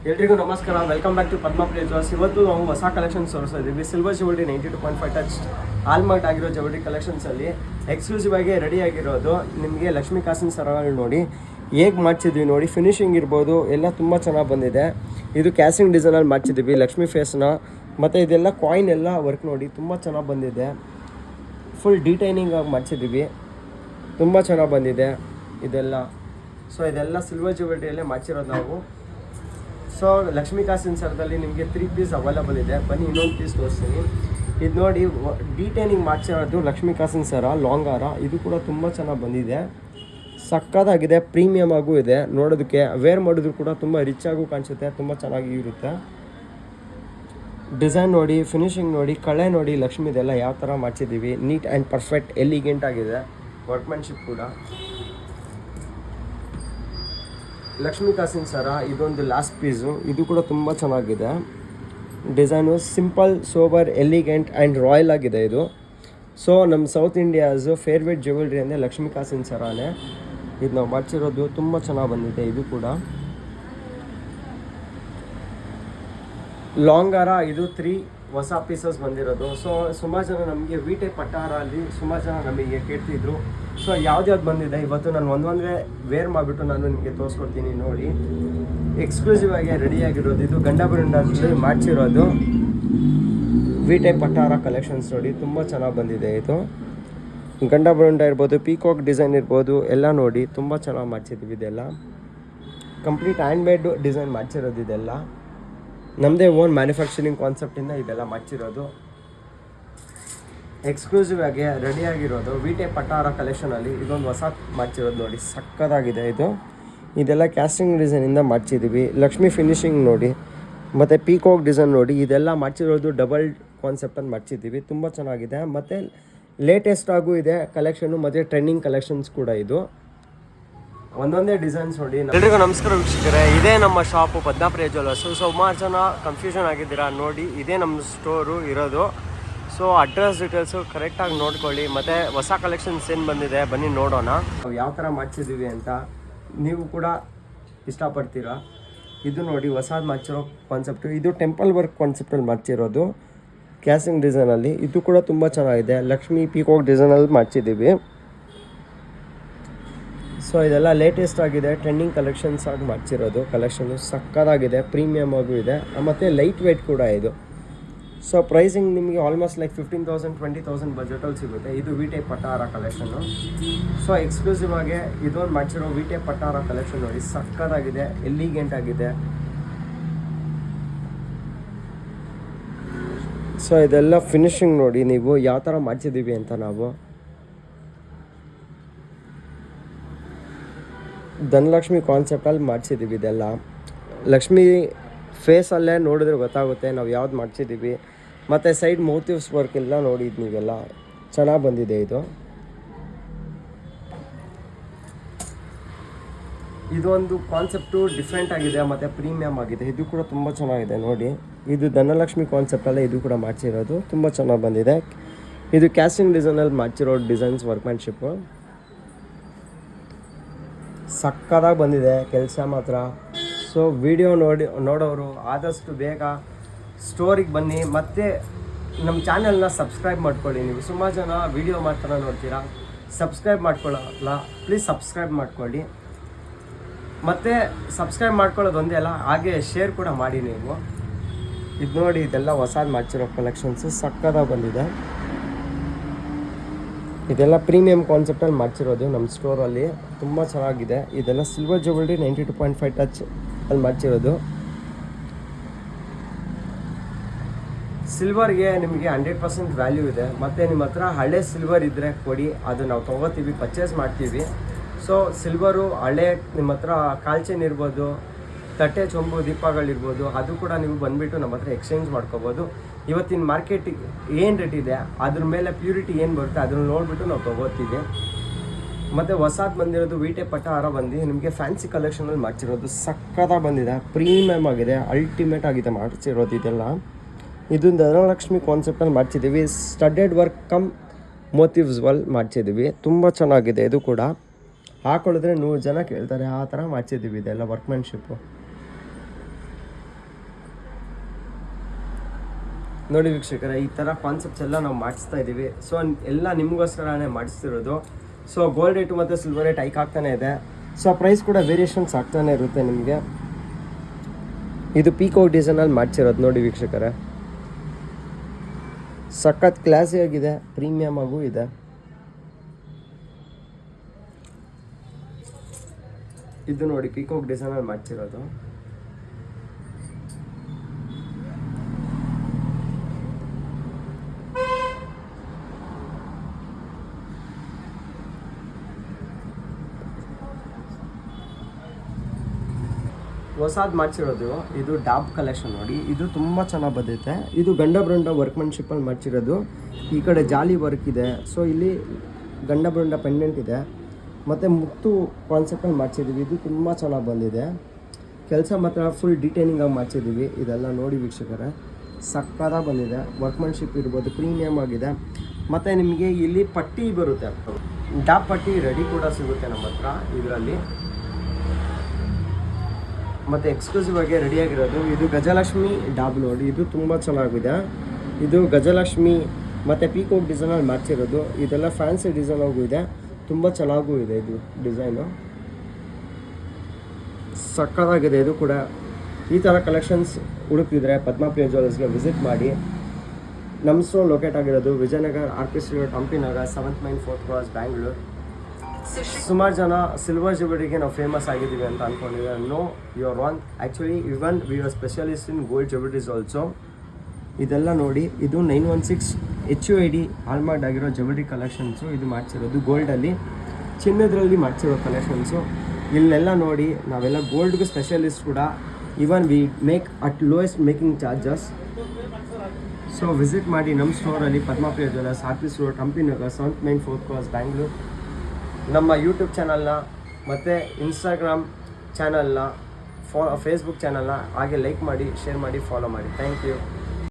ಎಲ್ರಿಗೂ ನಮಸ್ಕಾರ, welcome back to Padma Priya Jewels. ಇವತ್ತು ನಾವು ಹೊಸ ಕಲೆಕ್ಷನ್ಸ್ ತೋರಿಸ್ತಾ ಇದ್ದೀವಿ. ಸಿಲ್ವರ್ ಜ್ಯುವೆಲ್ರಿ 92.5 ಟಚ್ ಆಲ್ಮಾರ್ಟ್ ಆಗಿರೋ ಜ್ಯುವೆಲ್ರಿ ಕಲೆಕ್ಷನ್ಸಲ್ಲಿ ಎಕ್ಸ್ಕ್ಲೂಸಿವ್ ಆಗಿ ರೆಡಿ ಆಗಿರೋದು ನಿಮಗೆ ಲಕ್ಷ್ಮೀ ಕಾಸಿನ ಸರಗಳು ನೋಡಿ ಹೇಗೆ ಮಾಡಿಸಿದ್ವಿ ನೋಡಿ. ಫಿನಿಶಿಂಗ್ ಇರ್ಬೋದು ಎಲ್ಲ ತುಂಬ ಚೆನ್ನಾಗಿ ಬಂದಿದೆ. ಇದು ಕ್ಯಾಸಿಂಗ್ ಡಿಸೈನಲ್ಲಿ ಮಾಡಿಸಿದ್ವಿ ಲಕ್ಷ್ಮೀ ಫೇಸ್ನ. ಮತ್ತು ಇದೆಲ್ಲ ಕಾಯಿನ್ ಎಲ್ಲ ವರ್ಕ್ ನೋಡಿ ತುಂಬ ಚೆನ್ನಾಗಿ ಬಂದಿದೆ. ಫುಲ್ ಡೀಟೈನಿಂಗ್ ಆಗಿ ಮಾಡಿಸಿದ್ವಿ, ತುಂಬ ಚೆನ್ನಾಗಿ ಬಂದಿದೆ ಇದೆಲ್ಲ. ಸೊ ಇದೆಲ್ಲ ಸಿಲ್ವರ್ ಜ್ಯುವೆಲ್ರಿಯಲ್ಲೇ ಮಾಡಿಸಿರೋದು ನಾವು. ಸೊ ಲಕ್ಷ್ಮೀ ಕಾಸಿನ ಸರದಲ್ಲಿ ನಿಮಗೆ 3 ಪೀಸ್ ಅವೈಲಬಲ್ ಇದೆ. ಬನ್ನಿ ಇನ್ನೊಂದು ಪೀಸ್ ತೋರಿಸ್ತೀನಿ. ಇದು ನೋಡಿ, ಡೀಟೈನಿಂಗ್ ಮಾಡಿಸಿರೋದು ಲಕ್ಷ್ಮೀ ಕಾಸಿನ ಸರ ಲಾಂಗ್ ಹಾರ. ಇದು ಕೂಡ ತುಂಬ ಚೆನ್ನಾಗಿ ಬಂದಿದೆ, ಸಕ್ಕತ್ತಾಗಿದೆ, ಪ್ರೀಮಿಯಮ್ ಆಗೂ ಇದೆ. ನೋಡೋದಕ್ಕೆ ವೇರ್ ಮಾಡಿದ್ರು ಕೂಡ ತುಂಬ ರಿಚ್ ಆಗೂ ಕಾಣಿಸುತ್ತೆ, ತುಂಬ ಚೆನ್ನಾಗಿ ಇರುತ್ತೆ. ಡಿಸೈನ್ ನೋಡಿ, ಫಿನಿಶಿಂಗ್ ನೋಡಿ, ಕಳೆ ನೋಡಿ, ಲಕ್ಷ್ಮೀದೆಲ್ಲ ಯಾವ ಥರ ಮಾಡಿಸಿದ್ದೀವಿ. ನೀಟ್ ಆ್ಯಂಡ್ ಪರ್ಫೆಕ್ಟ್ ಎಲಿಗೆಂಟ್ ಆಗಿದೆ. ವರ್ಕ್ಮ್ಯಾನ್ಶಿಪ್ ಕೂಡ ಲಕ್ಷ್ಮೀ ಕಾಸಿನ ಸರ. ಇದೊಂದು ಲಾಸ್ಟ್ ಪೀಸು, ಇದು ಕೂಡ ತುಂಬ ಚೆನ್ನಾಗಿದೆ. Design simple, sober, elegant and royal ಆಗಿದೆ ಇದು. ಸೊ ನಮ್ಮ ಸೌತ್ ಇಂಡಿಯಾಸು ಫೇವ್ರೇಟ್ ಜ್ಯುವೆಲ್ರಿ ಅಂದರೆ ಲಕ್ಷ್ಮೀ ಕಾಸಿನ ಸರನೇ. ಇದು ನಾವು ಮಾಡಿಸಿರೋದು ತುಂಬ ಚೆನ್ನಾಗಿ ಬಂದಿದೆ. ಇದು ಕೂಡ ಲಾಂಗ್ ಹಾರ, ಇದು 3 ಹೊಸ ಪೀಸಸ್ ಬಂದಿರೋದು. ಸೊ ಸುಮಾರು ಜನ ನಮಗೆ ವೀಟೆ ಪಟ್ಟಾರ ಅಲ್ಲಿ ಸುಮಾರು ಜನ ನಮಗೆ ಕೇಳ್ತಿದ್ರು. ಸೊ ಯಾವ್ದು ಬಂದಿದೆ ಇವತ್ತು ನಾನು ಒಂದೊಂದೇ ವೇರ್ ಮಾಡಿಬಿಟ್ಟು ನಾನು ನಿಮಗೆ ತೋರಿಸ್ಕೊಡ್ತೀನಿ ನೋಡಿ. ಎಕ್ಸ್ಕ್ಲೂಸಿವ್ ಆಗಿ ರೆಡಿಯಾಗಿರೋದು ಇದು ಗಂಡ ಬೃಂದಲ್ಲಿ ಮಾಡಿಸಿರೋದು ವೀಟೆ ಪಟ್ಟಾರ ಕಲೆಕ್ಷನ್ಸ್ ನೋಡಿ, ತುಂಬ ಚೆನ್ನಾಗಿ ಬಂದಿದೆ. ಇದು ಗಂಡ ಬೃಂಡ ಇರ್ಬೋದು, ಪೀಕಾಕ್ ಡಿಸೈನ್ ಇರ್ಬೋದು, ಎಲ್ಲ ನೋಡಿ ತುಂಬ ಚೆನ್ನಾಗಿ ಮಾಡಿಸಿದ್ವಿ. ಇದೆಲ್ಲ ಕಂಪ್ಲೀಟ್ ಹ್ಯಾಂಡ್ ಮೇಡ್ ಡಿಸೈನ್ ಮಾಡಿಸಿರೋದು. ಇದೆಲ್ಲ ನಮ್ಮದೇ ಓನ್ ಮ್ಯಾನುಫ್ಯಾಕ್ಚರಿಂಗ್ ಕಾನ್ಸೆಪ್ಟಿಂದ ಇದೆಲ್ಲ ಮಾಡಿಸಿರೋದು. ಎಕ್ಸ್ಕ್ಲೂಸಿವ್ ಆಗಿ ರೆಡಿಯಾಗಿರೋದು ವೀಟೆ ಪಟ್ಟಾರ ಕಲೆಕ್ಷನಲ್ಲಿ ಇದೊಂದು ಹೊಸ ಮಾಡಿಸಿರೋದು ನೋಡಿ, ಸಕ್ಕತ್ತಾಗಿದೆ ಇದು. ಇದೆಲ್ಲ ಕ್ಯಾಸ್ಟಿಂಗ್ ಡಿಸೈನಿಂದ ಮಾಡಿಸಿದ್ದೀವಿ. ಲಕ್ಷ್ಮಿ ಫಿನಿಶಿಂಗ್ ನೋಡಿ, ಮತ್ತು ಪೀಕಾಕ್ ಡಿಸೈನ್ ನೋಡಿ, ಇದೆಲ್ಲ ಮಾಡಿಸಿರೋದು ಡಬಲ್ ಕಾನ್ಸೆಪ್ಟಲ್ಲಿ ಮಾಡಿಸಿದ್ದೀವಿ. ತುಂಬ ಚೆನ್ನಾಗಿದೆ, ಮತ್ತು ಲೇಟೆಸ್ಟ್ ಆಗೂ ಇದೆ ಕಲೆಕ್ಷನು, ಮತ್ತು ಟ್ರೆಂಡಿಂಗ್ ಕಲೆಕ್ಷನ್ಸ್ ಕೂಡ ಇದು. ಒಂದೊಂದೇ ಡಿಸೈನ್ಸ್ ನೋಡಿ. ಎಲ್ರಿಗೂ ನಮಸ್ಕಾರ ವೀಕ್ಷಕರೇ, ಇದೇ ನಮ್ಮ ಶಾಪು ಪದ್ಮಪ್ರಿಯ ಜ್ಯುವೆಲ್ಲರ್ಸು. ಸುಮಾರು ಜನ ಕನ್ಫ್ಯೂಷನ್ ಆಗಿದ್ದೀರಾ ನೋಡಿ, ಇದೇ ನಮ್ಮ ಸ್ಟೋರು ಇರೋದು. ಸೊ ಅಡ್ರೆಸ್ ಡೀಟೇಲ್ಸು ಕರೆಕ್ಟಾಗಿ ನೋಡ್ಕೊಳ್ಳಿ. ಮತ್ತು ಹೊಸ ಕಲೆಕ್ಷನ್ಸ್ ಏನು ಬಂದಿದೆ ಬನ್ನಿ ನೋಡೋಣ ನಾವು ಯಾವ ಥರ ಮಾಡಿಸಿದ್ದೀವಿ ಅಂತ. ನೀವು ಕೂಡ ಇಷ್ಟಪಡ್ತೀರಾ. ಇದು ನೋಡಿ ಹೊಸದು ಮಾಡಿಸಿರೋ ಕಾನ್ಸೆಪ್ಟು. ಇದು ಟೆಂಪಲ್ ವರ್ಕ್ ಕಾನ್ಸೆಪ್ಟಲ್ಲಿ ಮಾಡಿಸಿರೋದು ಕ್ಯಾಸಿಂಗ್ ಡಿಸೈನಲ್ಲಿ. ಇದು ಕೂಡ ತುಂಬ ಚೆನ್ನಾಗಿದೆ. ಲಕ್ಷ್ಮಿ ಪೀಕಾಕ್ ಡಿಸೈನಲ್ಲಿ ಮಾಡಿಸಿದ್ದೀವಿ. ಸೊ ಇದೆಲ್ಲ ಲೇಟೆಸ್ಟ್ ಆಗಿದೆ, ಟ್ರೆಂಡಿಂಗ್ ಕಲೆಕ್ಷನ್ಸ್ ಆಗಿ ಮಾಡಿಸಿರೋದು. ಕಲೆಕ್ಷನು ಸಕ್ಕತ್ತಾಗಿದೆ, ಪ್ರೀಮಿಯಮ್ ಆಗೂ ಇದೆ, ಮತ್ತು ಲೈಟ್ ವೆಯ್ಟ್ ಕೂಡ ಇದು. ಸೊ ಪ್ರೈಸಿಂಗ್ ನಿಮಗೆ ಆಲ್ಮೋಸ್ಟ್ ಲೈಕ್ 15,000 20,000 ಬಜೆಟಲ್ಲಿ ಸಿಗುತ್ತೆ. ಇದು ವೀಟೆ ಪಟ್ಟಾರ ಕಲೆಕ್ಷನ್ನು. ಸೊ ಎಕ್ಸ್ಕ್ಲೂಸಿವ್ ಆಗಿ ಇದೊಂದು ಮಾಡಿಸಿರೋ ವೀಟೆ ಪಟ್ಟಾರ ಕಲೆಕ್ಷನ್ ನೋಡಿ, ಸಕ್ಕತ್ತಾಗಿದೆ, ಎಲಿಗೆಂಟ್ ಆಗಿದೆ. ಸೊ ಇದೆಲ್ಲ ಫಿನಿಶಿಂಗ್ ನೋಡಿ ನೀವು ಯಾವ ಥರ ಮಾಡಿಸಿದ್ದೀವಿ ಅಂತ. ನಾವು ಧನಲಕ್ಷ್ಮಿ ಕಾನ್ಸೆಪ್ಟಲ್ಲಿ ಮಾಡಿಸಿದ್ದೀವಿ. ಇದೆಲ್ಲ ಲಕ್ಷ್ಮಿ ಫೇಸಲ್ಲೇ ನೋಡಿದ್ರೆ ಗೊತ್ತಾಗುತ್ತೆ ನಾವು ಯಾವ್ದು ಮಾಡಿಸಿದ್ದೀವಿ. ಮತ್ತು ಸೈಡ್ ಮೋಟಿವ್ಸ್ ವರ್ಕ್ ಎಲ್ಲ ನೋಡಿದ್ದು ನೀವೆಲ್ಲ ಚೆನ್ನಾಗಿ ಬಂದಿದೆ. ಇದೊಂದು ಕಾನ್ಸೆಪ್ಟು ಡಿಫ್ರೆಂಟ್ ಆಗಿದೆ ಮತ್ತು ಪ್ರೀಮಿಯಮ್ ಆಗಿದೆ. ಇದು ಕೂಡ ತುಂಬ ಚೆನ್ನಾಗಿದೆ ನೋಡಿ. ಇದು ಧನಲಕ್ಷ್ಮಿ ಕಾನ್ಸೆಪ್ಟಲ್ಲೇ ಇದು ಕೂಡ ಮಾಡಿಸಿರೋದು, ತುಂಬ ಚೆನ್ನಾಗಿ ಬಂದಿದೆ. ಇದು ಕ್ಯಾಸ್ಟಿಂಗ್ ಡಿಸೈನಲ್ಲಿ ಮಾಡಿಸಿರೋ ಡಿಸೈನ್ಸ್ ವರ್ಕ್ಮ್ಯಾನ್ಶಿಪ್ಪು ಸಕ್ಕತ್ತಾಗಿ ಬಂದಿದೆ ಕೆಲಸ ಮಾತ್ರ. ಸೊ ವಿಡಿಯೋ ನೋಡೋರು ಆದಷ್ಟು ಬೇಗ ಸ್ಟೋರಿಗೆ ಬನ್ನಿ, ಮತ್ತು ನಮ್ಮ ಚಾನೆಲ್ನ ಸಬ್ಸ್ಕ್ರೈಬ್ ಮಾಡ್ಕೊಳ್ಳಿ. ನೀವು ಸುಮಾರು ಜನ ವಿಡಿಯೋ ಮಾತ್ರ ನೋಡ್ತೀರಾ, ಸಬ್ಸ್ಕ್ರೈಬ್ ಮಾಡ್ಕೊಳ್ಳಲ್ಲ. ಪ್ಲೀಸ್ ಸಬ್ಸ್ಕ್ರೈಬ್ ಮಾಡ್ಕೊಳ್ಳಿ. ಮತ್ತು ಸಬ್ಸ್ಕ್ರೈಬ್ ಮಾಡ್ಕೊಳ್ಳೋದು ಒಂದೇ ಅಲ್ಲ, ಹಾಗೆ ಶೇರ್ ಕೂಡ ಮಾಡಿ ನೀವು. ಇದು ನೋಡಿ, ಇದೆಲ್ಲ ಹೊಸದು ಮಾಡಿಸಿರೋ ಕಲೆಕ್ಷನ್ಸು ಸಕ್ಕತ್ತಾಗಿ ಬಂದಿದೆ. ಇದೆಲ್ಲ ಪ್ರೀಮಿಯಮ್ ಕಾನ್ಸೆಪ್ಟಲ್ಲಿ ಮಾಡಿಸಿರೋದು ನಮ್ಮ ಸ್ಟೋರಲ್ಲಿ, ತುಂಬ ಚೆನ್ನಾಗಿದೆ. ಇದೆಲ್ಲ ಸಿಲ್ವರ್ ಜ್ಯುವೆಲ್ರಿ 92.5 ಟಚ್ ಅಲ್ಲಿ ಮಾಡಿಸಿರೋದು. ಸಿಲ್ವರ್ಗೆ ನಿಮಗೆ 100% ವ್ಯಾಲ್ಯೂ ಇದೆ. ಮತ್ತು ನಿಮ್ಮ ಹತ್ರ ಹಳೆ ಸಿಲ್ವರ್ ಇದ್ದರೆ ಕೊಡಿ, ಅದು ನಾವು ತೊಗೋತೀವಿ, ಪರ್ಚೇಸ್ ಮಾಡ್ತೀವಿ. ಸೊ ಸಿಲ್ವರು ಹಳೆ ನಿಮ್ಮ ಹತ್ರ ಕಾಲ್ಚೇನ್ ಇರ್ಬೋದು, ತಟ್ಟೆ ಚೊಂಬು ದೀಪಗಳಿರ್ಬೋದು, ಅದು ಕೂಡ ನೀವು ಬಂದುಬಿಟ್ಟು ನಮ್ಮ ಹತ್ರ ಎಕ್ಸ್ಚೇಂಜ್ ಮಾಡ್ಕೋಬೋದು. ಇವತ್ತಿನ ಮಾರ್ಕೆಟಿಗೆ ಏನು ರೇಟ್ ಇದೆ ಅದ್ರ ಮೇಲೆ ಪ್ಯೂರಿಟಿ ಏನು ಬರುತ್ತೆ ಅದನ್ನು ನೋಡಿಬಿಟ್ಟು ನಾವು ತೊಗೋತೀವಿ. ಮತ್ತು ಹೊಸದು ಬಂದಿರೋದು ವೀಟೆ ಪಟ್ಟಾರ ಬಂದು ನಿಮಗೆ ಫ್ಯಾನ್ಸಿ ಕಲೆಕ್ಷನಲ್ಲಿ ಮಾಡಿಸಿರೋದು ಸಕ್ಕತ್ತಾಗಿ ಬಂದಿದೆ, ಪ್ರೀಮಿಯಮ್ ಆಗಿದೆ, ಅಲ್ಟಿಮೇಟ್ ಆಗಿದೆ ಮಾಡಿಸಿರೋದು. ಇದೆಲ್ಲ ಇದು ಧನಲಕ್ಷ್ಮಿ ಕಾನ್ಸೆಪ್ಟಲ್ಲಿ ಮಾಡಿಸಿದ್ದೀವಿ. ಸ್ಟಡೆಡ್ ವರ್ಕ್ ಕಮ್ ಮೋಟಿವ್ಸ್ ವಲ್ ಮಾಡಿಸಿದ್ದೀವಿ, ತುಂಬ ಚೆನ್ನಾಗಿದೆ. ಇದು ಕೂಡ ಹಾಕೊಳ್ಳಿದ್ರೆ 100 ಜನ ಕೇಳ್ತಾರೆ, ಆ ಥರ ಮಾಡಿಸಿದ್ದೀವಿ. ಇದೆಲ್ಲ ವರ್ಕ್ಮ್ಯಾನ್ಶಿಪ್ಪು. ನೋಡಿ ವೀಕ್ಷಕರೇ, ಈ ಥರ ಕಾನ್ಸೆಪ್ಟ್ಸ್ ಎಲ್ಲ ನಾವು ಮಾಡಿಸ್ತಾ ಇದ್ದೀವಿ. ಸೊ ಎಲ್ಲ ನಿಮಗೋಸ್ಕರನೇ ಮಾಡಿಸ್ತಿರೋದು. ಸೊ ಗೋಲ್ಡ್ ರೇಟು ಮತ್ತು ಸಿಲ್ವರ್ ರೇಟ್ ಹೈಕ್ ಆಗ್ತಾನೆ ಇದೆ. ಸೊ ಪ್ರೈಸ್ ಕೂಡ ವೇರಿಯೇಷನ್ಸ್ ಆಗ್ತಾನೆ ಇರುತ್ತೆ ನಿಮಗೆ. ಇದು ಪೀಕಾಕ್ ಡಿಸೈನಲ್ಲಿ ಮಾಡಿಸಿರೋದು ನೋಡಿ ವೀಕ್ಷಕರೇ. ಸಖತ್ ಕ್ಲಾಸಿ ಆಗಿದೆ, ಪ್ರೀಮಿಯಮ್ ಆಗೂ ಇದೆ. ಇದು ನೋಡಿ ಪೀಕಾಕ್ ಡಿಸೈನಲ್ಲಿ ಮಾಡಿಸಿರೋದು. ಹೊಸದು ಮಾಡಿಸಿರೋದು ಇದು ಡಾಬ್ ಕಲೆಕ್ಷನ್ ನೋಡಿ. ಇದು ತುಂಬ ಚೆನ್ನಾಗಿ ಬಂದೈತೆ. ಇದು ಗಂಡ ಬ್ರಂಡ ವರ್ಕ್ಮನ್ಶಿಪ್ಪಲ್ಲಿ ಮಾಡಿಸಿರೋದು. ಈ ಕಡೆ ಜಾಲಿ ವರ್ಕ್ ಇದೆ. ಸೊ ಇಲ್ಲಿ ಗಂಡ ಬ್ರಂಡ ಪೆಂಡೆಂಟ್ ಇದೆ ಮತ್ತು ಮುತ್ತು ಕಾನ್ಸೆಪ್ಟಲ್ಲಿ ಮಾಡಿಸಿದ್ದೀವಿ. ಇದು ತುಂಬ ಚೆನ್ನಾಗಿ ಬಂದಿದೆ. ಕೆಲಸ ಮಾತ್ರ ಫುಲ್ ಡಿಟೈನಿಂಗಾಗಿ ಮಾಡಿಸಿದ್ದೀವಿ. ಇದೆಲ್ಲ ನೋಡಿ ವೀಕ್ಷಕರೇ, ಸಕ್ಕತ್ತಾಗಿ ಬಂದಿದೆ. ವರ್ಕ್ಮನ್ಶಿಪ್ ಇರ್ಬೋದು, ಪ್ರೀಮಿಯಮ್ ಆಗಿದೆ. ಮತ್ತು ನಿಮಗೆ ಇಲ್ಲಿ ಪಟ್ಟಿ ಬರುತ್ತೆ, ಡಾಬ್ ಪಟ್ಟಿ ರೆಡಿ ಕೂಡ ಸಿಗುತ್ತೆ ನಮ್ಮ ಹತ್ರ ಇದರಲ್ಲಿ. ಮತ್ತು ಎಕ್ಸ್ಕ್ಲೂಸಿವ್ ಆಗಿ ರೆಡಿಯಾಗಿರೋದು ಇದು ಗಜಲಕ್ಷ್ಮಿ ಡಾಬ್ ನೋಡಿ. ಇದು ತುಂಬ ಚೆನ್ನಾಗಿದೆ. ಇದು ಗಜಲಕ್ಷ್ಮಿ ಮತ್ತು ಪೀಕಾಕ್ ಡಿಸೈನಲ್ಲಿ ಮಾಡಿಸಿರೋದು. ಇದೆಲ್ಲ ಫ್ಯಾನ್ಸಿ ಡಿಸೈನ್ ಆಗೂ ಇದೆ, ತುಂಬ ಚೆನ್ನಾಗೂ ಇದೆ. ಇದು ಡಿಸೈನು ಸಕ್ಕತ್ತಾಗಿದೆ. ಇದು ಕೂಡ ಈ ಥರ ಕಲೆಕ್ಷನ್ಸ್ ಹುಡುಕಿದ್ರೆ ಪದ್ಮಪ್ರಿಯ ಜ್ಯುವೆಲ್ಲರ್ಸ್ಗೆ ವಿಸಿಟ್ ಮಾಡಿ. ನಮ್ಮ ಸ್ಟೋರ್ ಲೊಕೇಟ್ ಆಗಿರೋದು Vijayanagar, RK street, Hampi Nagar, 7th main, 4th cross, Bangalore. ಸುಮಾರು ಜನ ಸಿಲ್ವರ್ ಜ್ಯುವೆಲರಿಗೆ ನಾವು ಫೇಮಸ್ ಆಗಿದ್ದೀವಿ ಅಂತ ಅಂದ್ಕೊಂಡಿದ್ದಾರೆ. No, you are wrong. Actually even we are specialist in gold jewelleries also. ಇದೆಲ್ಲ ನೋಡಿ, ಇದು 916 HUID ಹಾಲ್ಮಾರ್ಕ್ ಆಗಿರೋ ಜ್ಯುವೆಲರಿ ಕಲೆಕ್ಷನ್ಸು. ಇದು ಮಾಡಿಸಿರೋದು ಗೋಲ್ಡಲ್ಲಿ, ಚಿನ್ನದ್ರಲ್ಲಿ ಮಾಡಿಸಿರೋ ಕಲೆಕ್ಷನ್ಸು. ಇಲ್ಲೆಲ್ಲ ನೋಡಿ, ನಾವೆಲ್ಲ ಗೋಲ್ಡ್ಗೆ ಸ್ಪೆಷಲಿಸ್ಟ್ ಕೂಡ. Even we make at lowest making charges. So visit ಮಾಡಿ ನಮ್ಮ ಸ್ಟೋರಲ್ಲಿ, Padmapriya jewellers, RK street, Hampi Nagar, 7th main, 4th cross, Bangalore. ನಮ್ಮ ಯೂಟ್ಯೂಬ್ ಚಾನಲ್ನ ಮತ್ತು ಇನ್ಸ್ಟಾಗ್ರಾಮ್ ಚಾನಲ್ನ, ಫೇಸ್ಬುಕ್ ಚಾನಲ್ನ ಹಾಗೆ ಲೈಕ್ ಮಾಡಿ, ಶೇರ್ ಮಾಡಿ, ಫಾಲೋ ಮಾಡಿ. Thank you.